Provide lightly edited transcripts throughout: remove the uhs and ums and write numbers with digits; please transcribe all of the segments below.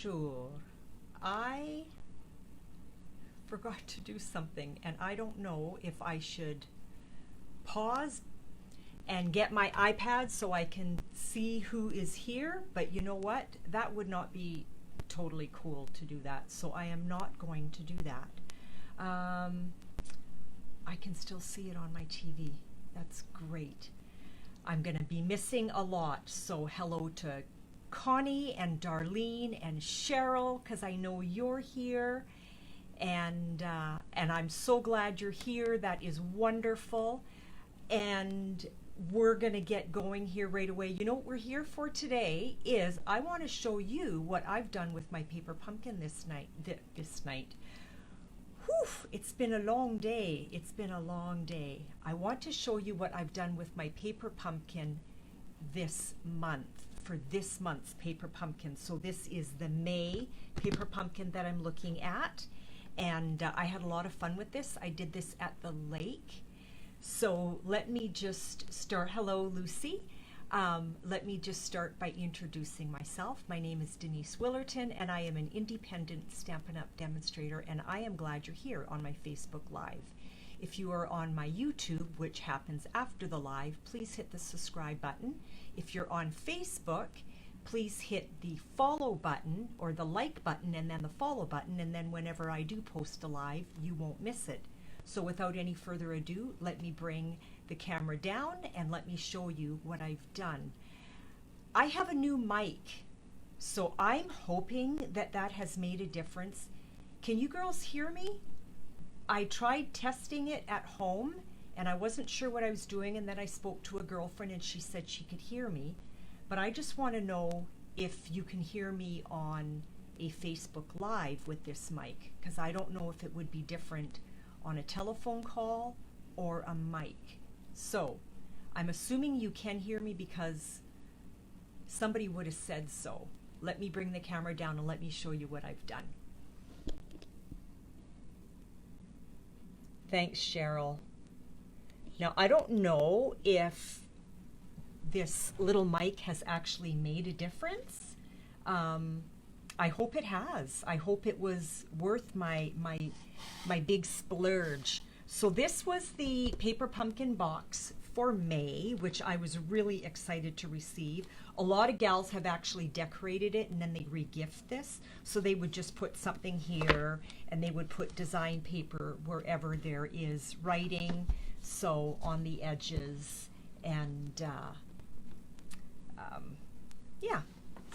Bonjour. I forgot to do something and I don't know if I should pause and get my iPad so I can see who is here, but you know what? That would not be totally cool to do that, so I am not going to do that. I can still see it on my TV. That's great. I'm going to be missing a lot, so hello to Connie and Darlene and Cheryl, because I know you're here, and I'm so glad you're here. That is wonderful, and we're going to get going here right away. You know what we're here for today is I want to show you what I've done with my paper pumpkin this night. Whew, it's been a long day. It's been a long day. I want to show you what I've done with my paper pumpkin this month, for this month's paper pumpkin. So this is the May paper pumpkin that I'm looking at, and I had a lot of fun with this. I did this at the lake. So let me just start. Hello, Lucy. Let me just start by introducing myself. My name is Denise Willerton, and I am an independent Stampin' Up! Demonstrator, and I am glad you're here on my Facebook Live. If you are on my YouTube, which happens after the live, please hit the subscribe button. If you're on Facebook, please hit the follow button or the like button and then the follow button, and then whenever I do post a live, you won't miss it. So without any further ado, let me bring the camera down and let me show you what I've done. I have a new mic, so I'm hoping that that has made a difference. Can you girls hear me? I tried testing it at home and I wasn't sure what I was doing, and then I spoke to a girlfriend and she said she could hear me, but I just want to know if you can hear me on a Facebook Live with this mic, because I don't know if it would be different on a telephone call or a mic. So I'm assuming you can hear me because somebody would have said so. Let me bring the camera down and let me show you what I've done. Thanks, Cheryl. Now, I don't know if this little mic has actually made a difference. I hope it has. I hope it was worth my big splurge. So this was the paper pumpkin box for May, which I was really excited to receive. A lot of gals have actually decorated it and then they re-gift this. So they would just put something here and they would put design paper wherever there is writing, so on the edges, and yeah,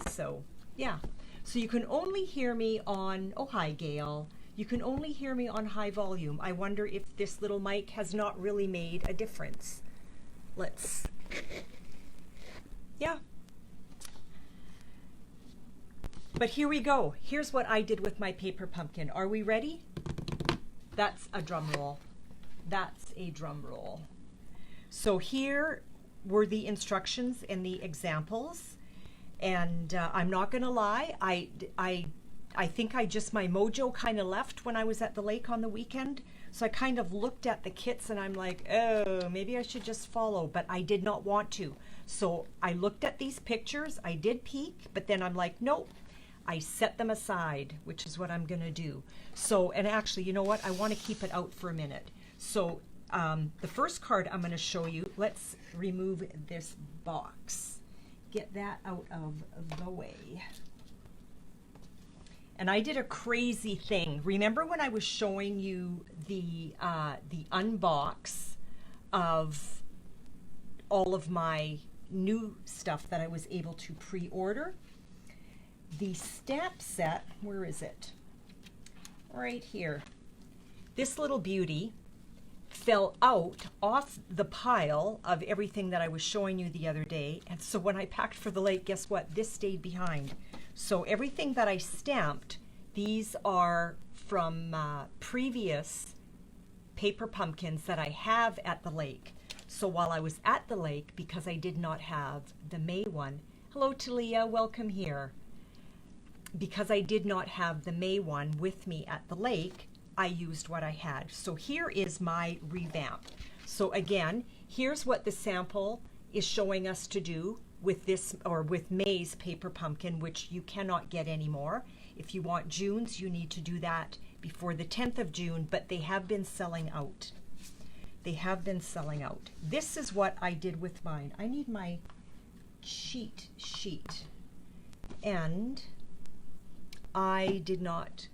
so yeah. So you can only hear me on, oh hi Gail, you can only hear me on high volume. I wonder if this little mic has not really made a difference. Let's, yeah. But here we go. Here's what I did with my paper pumpkin. Are we ready? That's a drum roll. That's a drum roll. So here were the instructions and the examples. And I'm not gonna lie, I think my mojo kind of left when I was at the lake on the weekend. So I kind of looked at the kits and I'm like, oh, maybe I should just follow, but I did not want to. So I looked at these pictures, I did peek, but then I'm like, nope, I set them aside, which is what I'm gonna do. So, and actually, you know what? I wanna keep it out for a minute. So the first card I'm gonna show you, let's remove this box. Get that out of the way. And I did a crazy thing. Remember when I was showing you the unbox of all of my new stuff that I was able to pre-order? The stamp set, where is it? Right here. This little beauty fell out off the pile of everything that I was showing you the other day. And so when I packed for the lake, guess what? This stayed behind. So everything that I stamped, these are from previous paper pumpkins that I have at the lake. So while I was at the lake, because I did not have the May one, hello Talia, welcome here. Because I did not have the May one with me at the lake, I used what I had. So here is my revamp. So again, here's what the sample is showing us to do. with this, or with May's paper pumpkin, which you cannot get anymore. If you want June's, you need to do that before the 10th of June, but they have been selling out. They have been selling out. This is what I did with mine. I need my cheat sheet, and I did not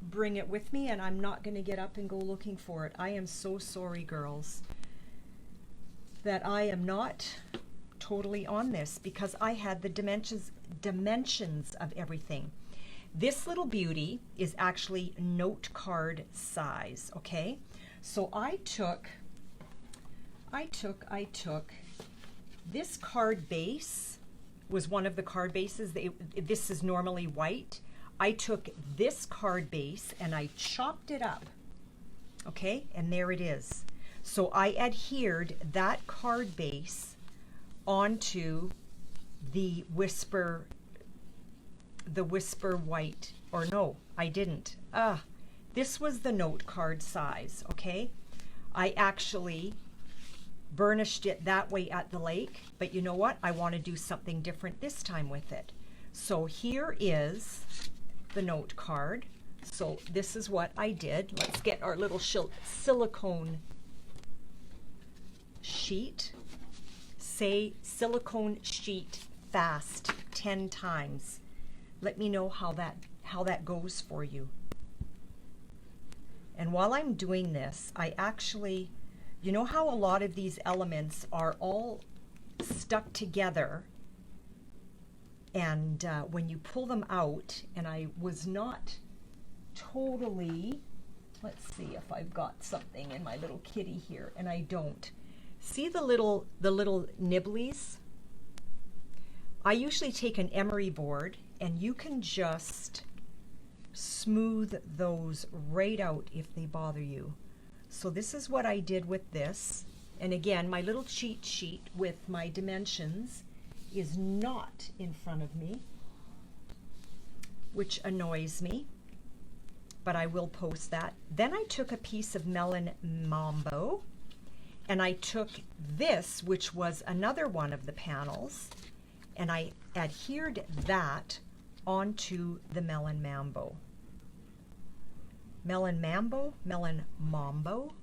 bring it with me, and I'm not going to get up and go looking for it. I am so sorry, girls, that I am not totally on this, because I had the dimensions of everything. This little beauty is actually note card size, okay? So I took this card base, was one of the card bases. This is normally white. I took this card base and I chopped it up, okay? And there it is. So I adhered that card base onto the Whisper white, or no, I didn't. This was the note card size, okay? I actually burnished it that way at the lake, but you know what? I want to do something different this time with it. So here is the note card. So this is what I did. Let's get our little silicone sheet. Say silicone sheet fast 10 times. Let me know how that goes for you. And while I'm doing this, I actually, you know how a lot of these elements are all stuck together, and when you pull them out, and I was not totally, let's see if I've got something in my little kitty here, and I don't. See the little nibblies? I usually take an emery board, and you can just smooth those right out if they bother you. So this is what I did with this. And again, my little cheat sheet with my dimensions is not in front of me, which annoys me, but I will post that. Then I took a piece of Melon Mambo, and I took this, which was another one of the panels, and I adhered that onto the Melon Mambo. Melon Mambo.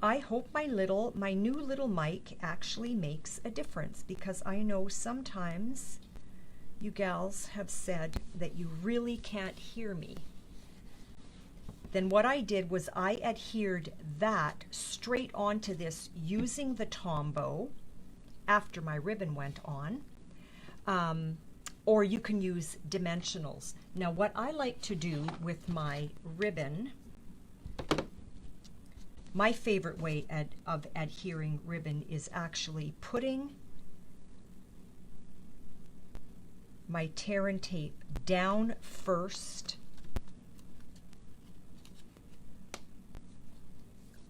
I hope my new little mic actually makes a difference, because I know sometimes you gals have said that you really can't hear me. Then what I did was I adhered that straight onto this using the Tombow after my ribbon went on. Or you can use dimensionals. Now what I like to do with my ribbon, my favorite way of adhering ribbon is actually putting my tear and tape down first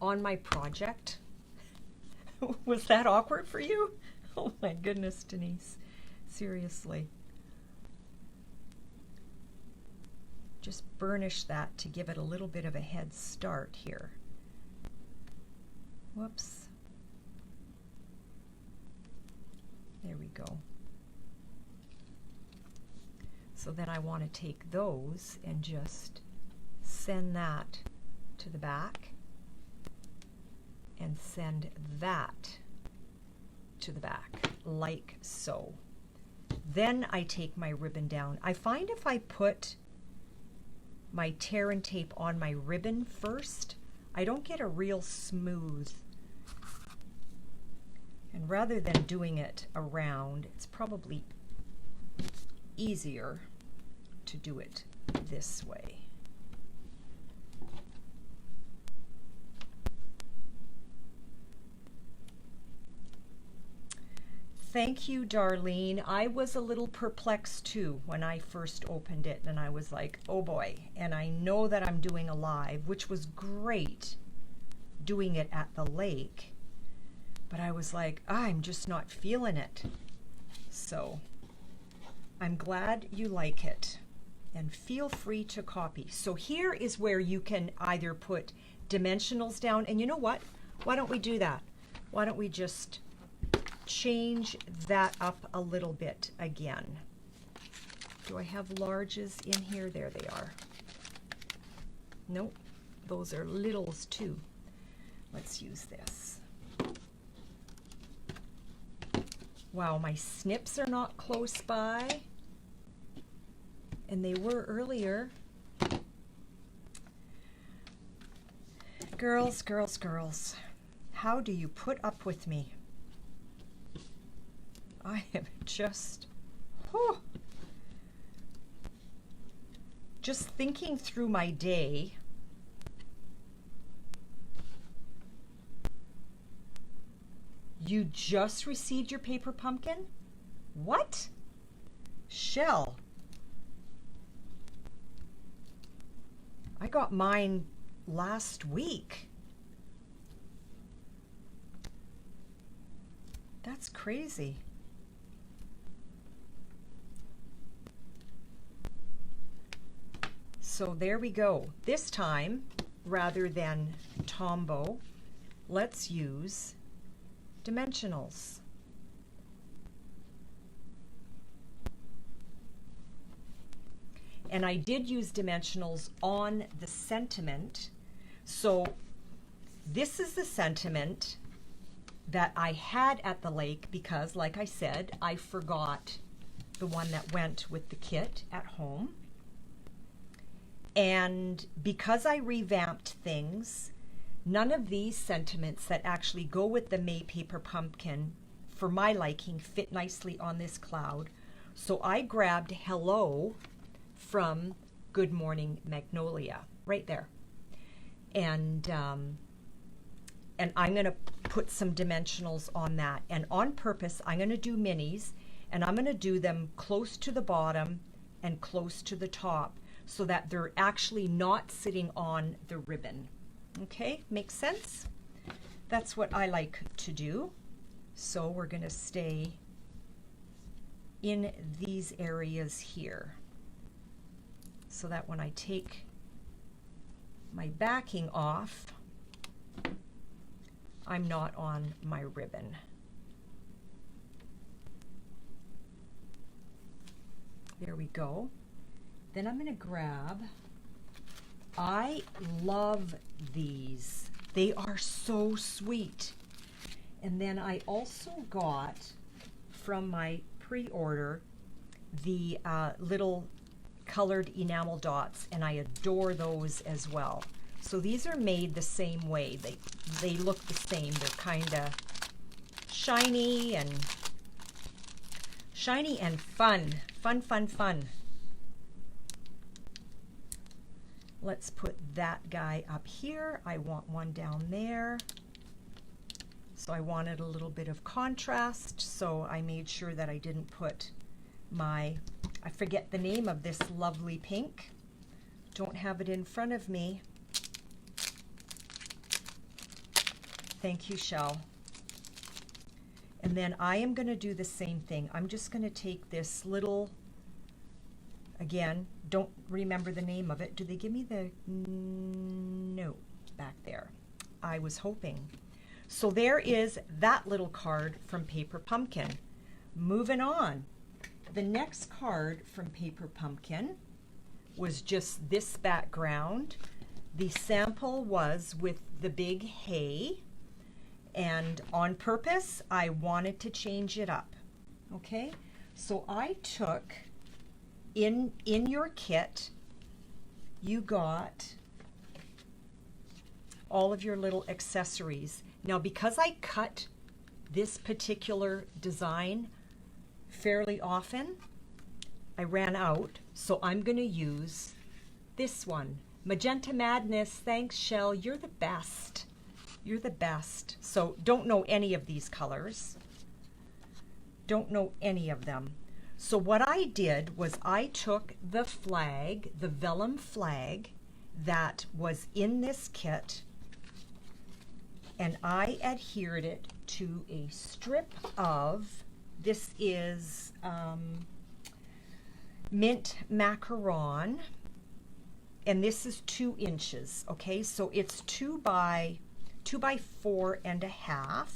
on my project. Was that awkward for you? Oh my goodness, Denise. Seriously. Just burnish that to give it a little bit of a head start here. Whoops. There we go. So then I want to take those and just send that to the back and send that to the back, like so. Then I take my ribbon down. I find if I put my tear and tape on my ribbon first, I don't get a real smooth. And rather than doing it around, it's probably easier to do it this way. Thank you, Darlene. I was a little perplexed too when I first opened it, and I was like, oh boy. And I know that I'm doing a live, which was great doing it at the lake, but I was like, I'm just not feeling it. So I'm glad you like it, and feel free to copy. So here is where you can either put dimensionals down. And you know what? Why don't we do that? Why don't we just change that up a little bit again? Do I have larges in here? There they are. Nope, those are littles too. Let's use this. Wow, my snips are not close by, and they were earlier. Girls, girls, girls, how do you put up with me? I am just, whew, just thinking through my day. You just received your paper pumpkin? What? Shell. I got mine last week. That's crazy. So there we go. This time, rather than Tombow, let's use dimensionals. And I did use dimensionals on the sentiment. So this is the sentiment that I had at the lake because, like I said, I forgot the one that went with the kit at home. And because I revamped things, none of these sentiments that actually go with the May paper pumpkin, for my liking, fit nicely on this cloud. So I grabbed Hello from Good Morning Magnolia, right there. And I'm going to put some dimensionals on that. And on purpose, I'm going to do minis, and I'm going to do them close to the bottom and close to the top so that they're actually not sitting on the ribbon. Okay, makes sense? That's what I like to do. So we're going to stay in these areas here so that when I take my backing off, I'm not on my ribbon. There we go. Then I'm going to grab, I love these. They are so sweet. And then I also got from my pre-order the little colored enamel dots, and I adore those as well. So these are made the same way. They look the same. They're kind of shiny and fun. Fun, fun, fun. Let's put that guy up here. I want one down there. So I wanted a little bit of contrast, so I made sure that I didn't put my, I forget the name of this lovely pink. Don't have it in front of me. Thank you, Shell. And then I am going to do the same thing. I'm just going to take this little, again, don't remember the name of it. Do they give me the, no, back there. I was hoping. So there is that little card from Paper Pumpkin. Moving on. The next card from Paper Pumpkin was just this background. The sample was with the big hay, and on purpose I wanted to change it up. Okay, so I took in your kit, you got all of your little accessories. Now, because I cut this particular design fairly often, I ran out, so I'm going to use this one. Magenta Madness. Thanks, Shell. You're the best. You're the best. So don't know any of these colors. Don't know any of them. So what I did was I took the flag, the vellum flag that was in this kit, and I adhered it to a strip of, this is mint macaron, and this is 2 inches, okay? So it's 2 by 4.5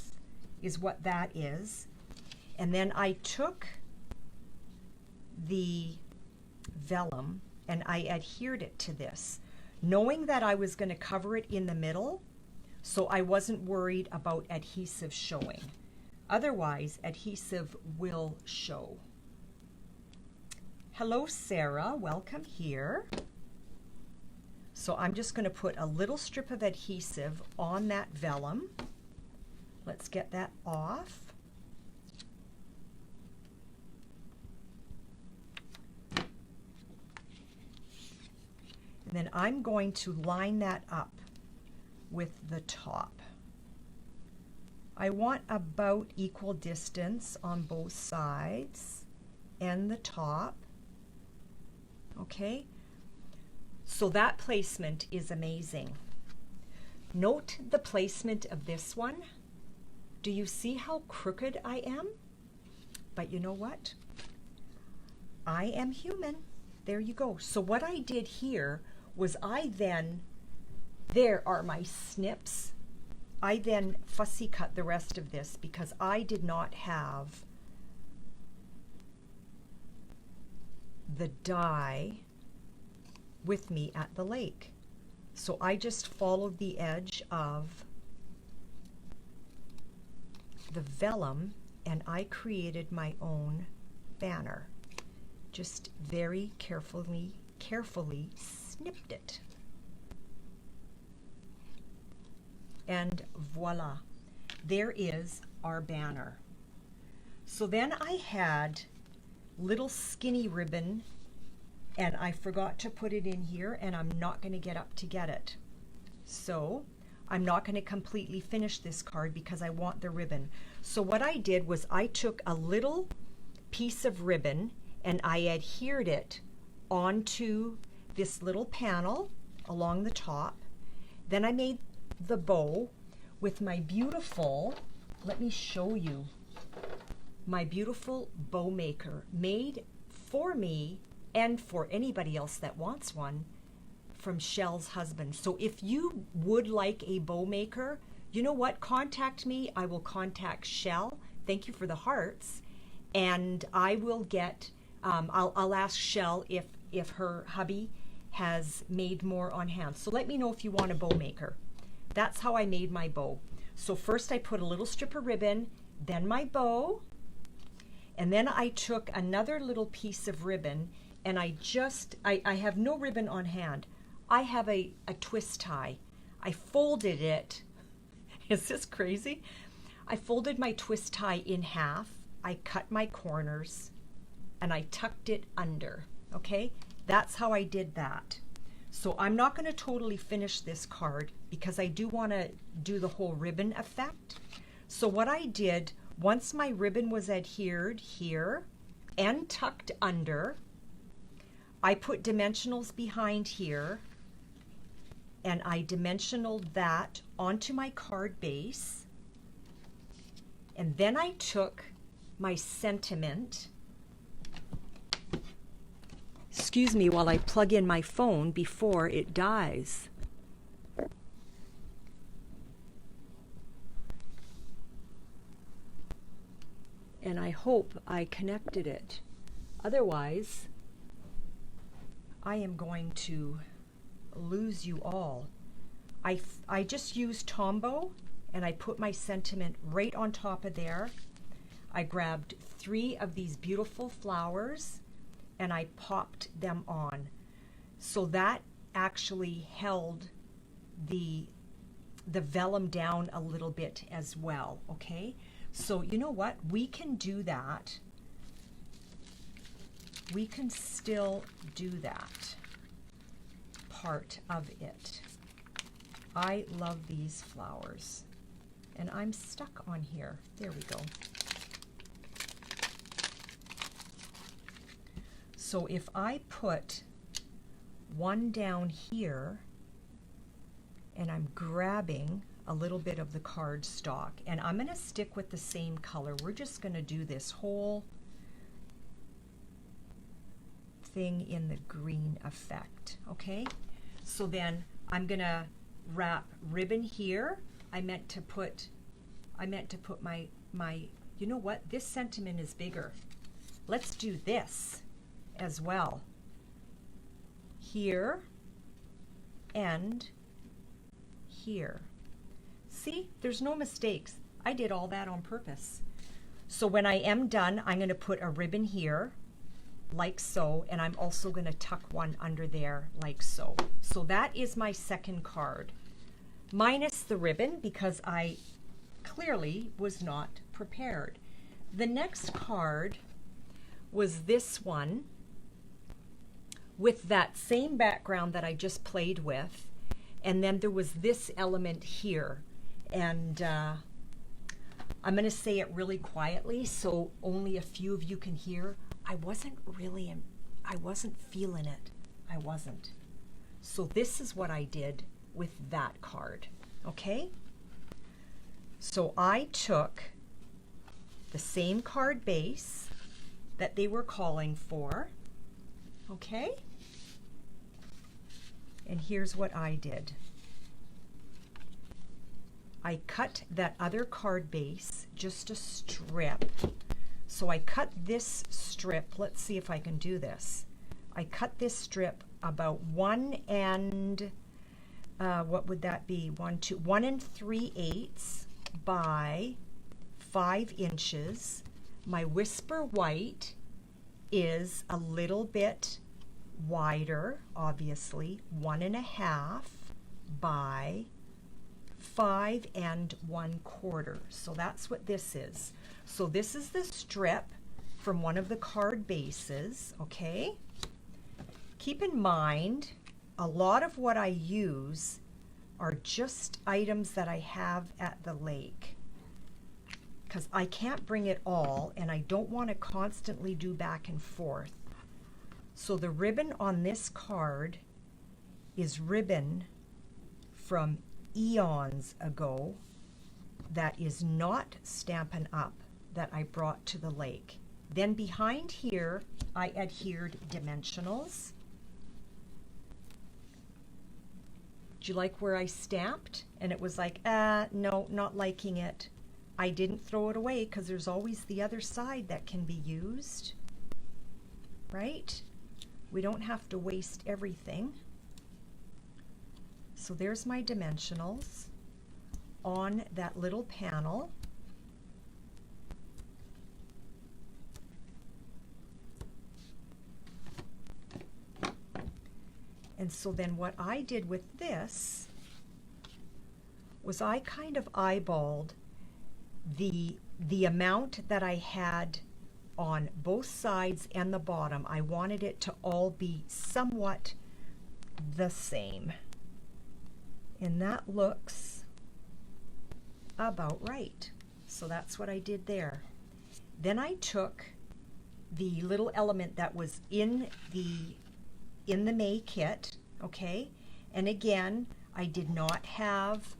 is what that is. And then I took the vellum and I adhered it to this, knowing that I was going to cover it in the middle, so I wasn't worried about adhesive showing. Otherwise, adhesive will show. Hello, Sarah, welcome here. So I'm just going to put a little strip of adhesive on that vellum. Let's get that off. And then I'm going to line that up with the top. I want about equal distance on both sides and the top. Okay, so that placement is amazing. Note the placement of this one. Do you see how crooked I am? But you know what? I am human. There you go. So what I did here was there are my snips. I then fussy cut the rest of this because I did not have the die with me at the lake. So I just followed the edge of the vellum and I created my own banner. Just very carefully snipped it. And voila, there is our banner. So then I had little skinny ribbon and I forgot to put it in here and I'm not going to get up to get it. So I'm not going to completely finish this card because I want the ribbon. So what I did was I took a little piece of ribbon and I adhered it onto this little panel along the top. Then I made the bow with my beautiful, let me show you, my beautiful bow maker made for me and for anybody else that wants one from Shell's husband. So if you would like a bow maker, you know what, contact me. I will contact Shell. Thank you for the hearts. And I will get, I'll ask Shell if her hubby has made more on hand. So let me know if you want a bow maker. That's how I made my bow. So first I put a little strip of ribbon, then my bow, and then I took another little piece of ribbon and I have no ribbon on hand. I have a twist tie. I folded it. Is this crazy? I folded my twist tie in half. I cut my corners and I tucked it under. Okay, that's how I did that. So I'm not going to totally finish this card because I do want to do the whole ribbon effect. So what I did, once my ribbon was adhered here and tucked under, I put dimensionals behind here and I dimensionaled that onto my card base. And then I took my sentiment. Excuse me while I plug in my phone before it dies. And I hope I connected it. Otherwise, I am going to lose you all. I just used Tombow and I put my sentiment right on top of there. I grabbed 3 of these beautiful flowers and I popped them on. So that actually held the vellum down a little bit as well, okay? So you know what? We can do that. We can still do that part of it. I love these flowers. And I'm stuck on here. There we go. So if I put one down here and I'm grabbing a little bit of the cardstock, and I'm going to stick with the same color. We're just going to do this whole thing in the green effect, okay? So then I'm gonna wrap ribbon here. I meant to put my, you know what? This sentiment is bigger. Let's do this as well. Here and here. See, there's no mistakes. I did all that on purpose. So when I am done, I'm going to put a ribbon here, like so, and I'm also going to tuck one under there, like so. So that is my second card, minus the ribbon, because I clearly was not prepared. The next card was this one, with that same background that I just played with, and then there was this element here, and I'm going to say it really quietly so only a few of you can hear. I wasn't feeling it. I wasn't. So this is what I did with that card, okay? So I took the same card base that they were calling for, okay? And here's what I did. I cut that other card base, just a strip. So I cut this strip, let's see if I can do this. I cut this strip about 1 and, what would that be? 1 3/8 by 5 inches. My whisper white is a little bit wider, obviously, 1 1/2 by 5 1/4. So that's what this is. So this is the strip from one of the card bases, okay? Keep in mind, a lot of what I use are just items that I have at the lake, because I can't bring it all and I don't want to constantly do back and forth. So the ribbon on this card is ribbon from eons ago that is not Stampin' Up that I brought to the lake. Then behind here I adhered dimensionals. Do you like where I stamped? And it was like, no, not liking it. I didn't throw it away because there's always the other side that can be used, right? We don't have to waste everything. So there's my dimensionals on that little panel. And so then what I did with this was I kind of eyeballed the amount that I had on both sides and the bottom. I wanted it to all be somewhat the same. And that looks about right. So that's what I did there. Then I took the little element that was in the May kit, okay? And again, I did not have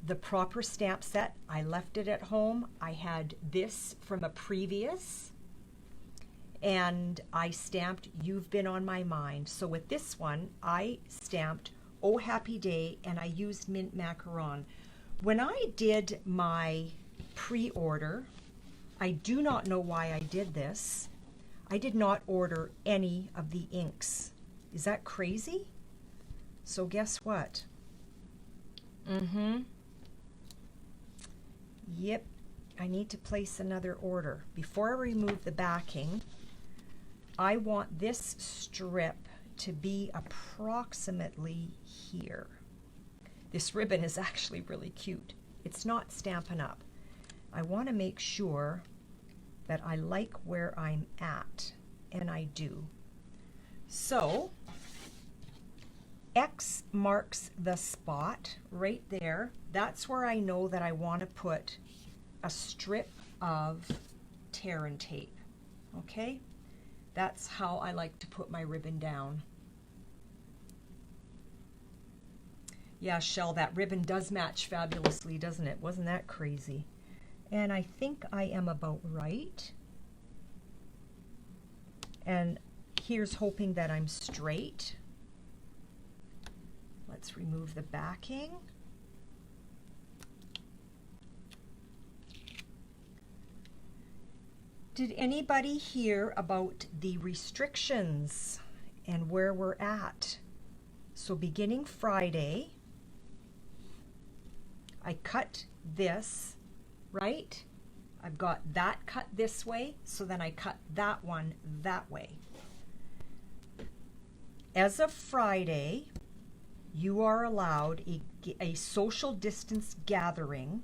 the proper stamp set. I left it at home. I had this from a previous, and I stamped You've Been on My Mind. So with this one, I stamped Oh Happy Day, and I used mint macaron. When I did my pre-order, I do not know why I did this. I did not order any of the inks. Is that crazy? So guess what? Yep, I need to place another order. Before I remove the backing, I want this strip to be approximately here. This ribbon is actually really cute. It's not Stampin' Up. I want to make sure that I like where I'm at, and I do. So X marks the spot right there. That's where I know that I want to put a strip of tear and tape, okay? That's how I like to put my ribbon down. Yeah, Shell, that ribbon does match fabulously, doesn't it? Wasn't that crazy? And I think I am about right. And here's hoping that I'm straight. let's remove the backing. Did anybody hear about the restrictions and where we're at? So beginning Friday, I cut this, right? I've got that cut this way, so then I cut that one that way. As of Friday, you are allowed a social distance gathering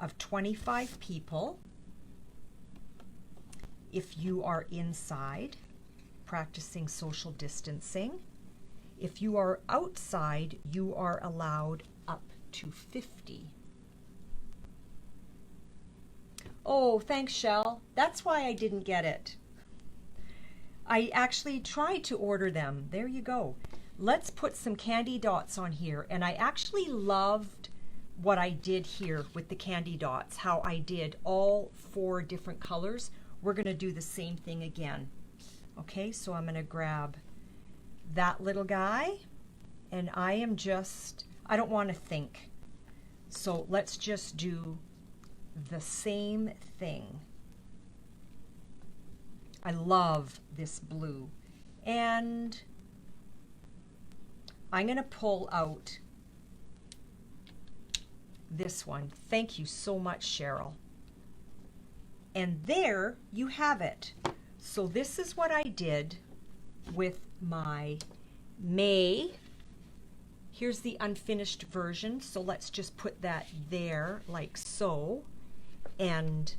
of 25 people if you are inside practicing social distancing. If you are outside, you are allowed up to 50. Oh, thanks, Shell. That's why I didn't get it. I actually tried to order them. There you go. Let's put some candy dots on here. And I actually loved what I did here with the candy dots, how I did all 4 different colors. We're going to do the same thing again. Okay, so I'm going to grab that little guy, and I don't want to think. So let's just do the same thing. I love this blue. And I'm going to pull out this one. Thank you so much, Cheryl. And there you have it. So this is what I did with my May. Here's the unfinished version. So let's just put that there like so and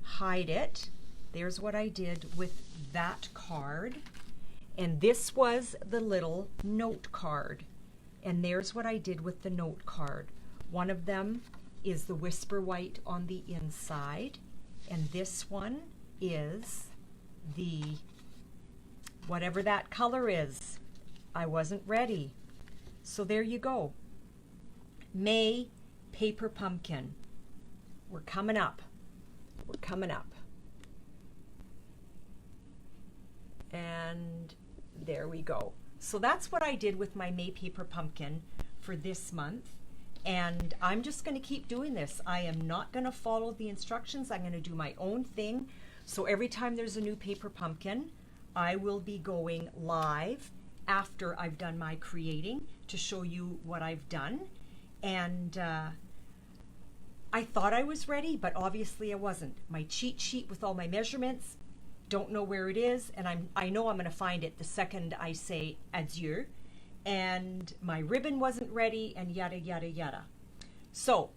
hide it. There's what I did with that card. And this was the little note card. And there's what I did with the note card. One of them is the Whisper White on the inside. And this one is the, whatever that color is. I wasn't ready. So there you go. May Paper Pumpkin. We're coming up. We're coming up. And there we go. So that's what I did with my May Paper Pumpkin for this month. And I'm just going to keep doing this. I am not going to follow the instructions. I'm going to do my own thing. So every time there's a new paper pumpkin, I will be going live after I've done my creating to show you what I've done. And I thought I was ready, but obviously I wasn't. My cheat sheet with all my measurements, don't know where it is, and I know I'm going to find it the second I say adieu. And my ribbon wasn't ready, and yada, yada, yada. So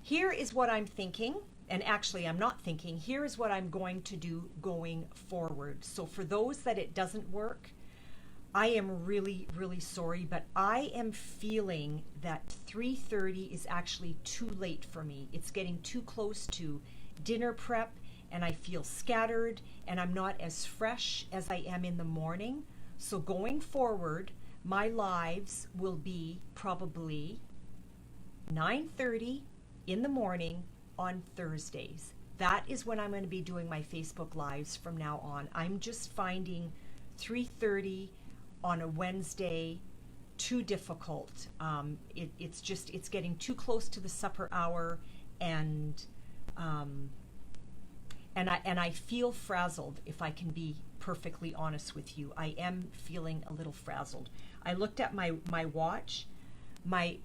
here is what I'm thinking, and actually I'm not thinking. Here is what I'm going to do going forward. So for those that it doesn't work, I am really, really sorry, but I am feeling that 3:30 is actually too late for me. It's getting too close to dinner prep, and I feel scattered, and I'm not as fresh as I am in the morning. So going forward, my lives will be probably 9:30 in the morning on Thursdays. That is when I'm going to be doing my Facebook Lives from now on. I'm just finding 3:30 on a Wednesday too difficult. It's getting too close to the supper hour, and I feel frazzled, if I can be perfectly honest with you. I am feeling a little frazzled. I looked at my watch. My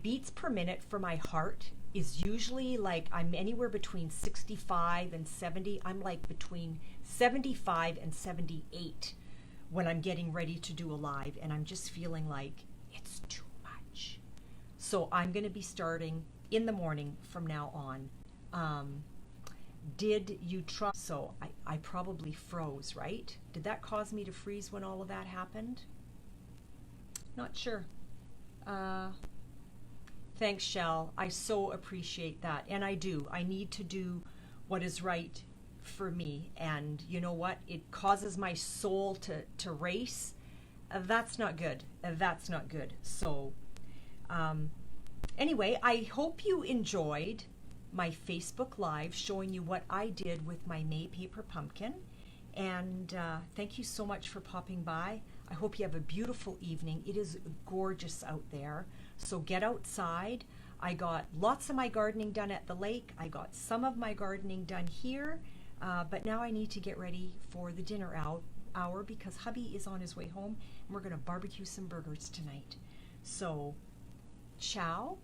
beats per minute for my heart is usually like, I'm anywhere between 65 and 70. I'm like between 75 and 78 when I'm getting ready to do a live, and I'm just feeling like it's too much. So I'm going to be starting in the morning from now on. Did you try? So I probably froze, right? Did that cause me to freeze when all of that happened? Not sure. Thanks, Shell. I so appreciate that. And I do. I need to do what is right for me. And you know what? It causes my soul to race. That's not good. That's not good. So anyway, I hope you enjoyed my Facebook Live showing you what I did with my May Paper Pumpkin. And thank you so much for popping by. I hope you have a beautiful evening. It is gorgeous out there. So get outside. I got lots of my gardening done at the lake. I got some of my gardening done here. But now I need to get ready for the dinner hour because hubby is on his way home and we're going to barbecue some burgers tonight. So, ciao,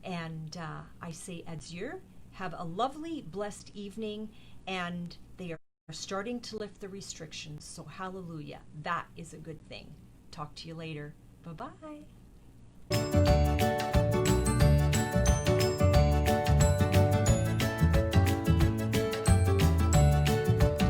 and I say adieu. Have a lovely, blessed evening, and they are starting to lift the restrictions, so hallelujah. That is a good thing. Talk to you later. Bye-bye.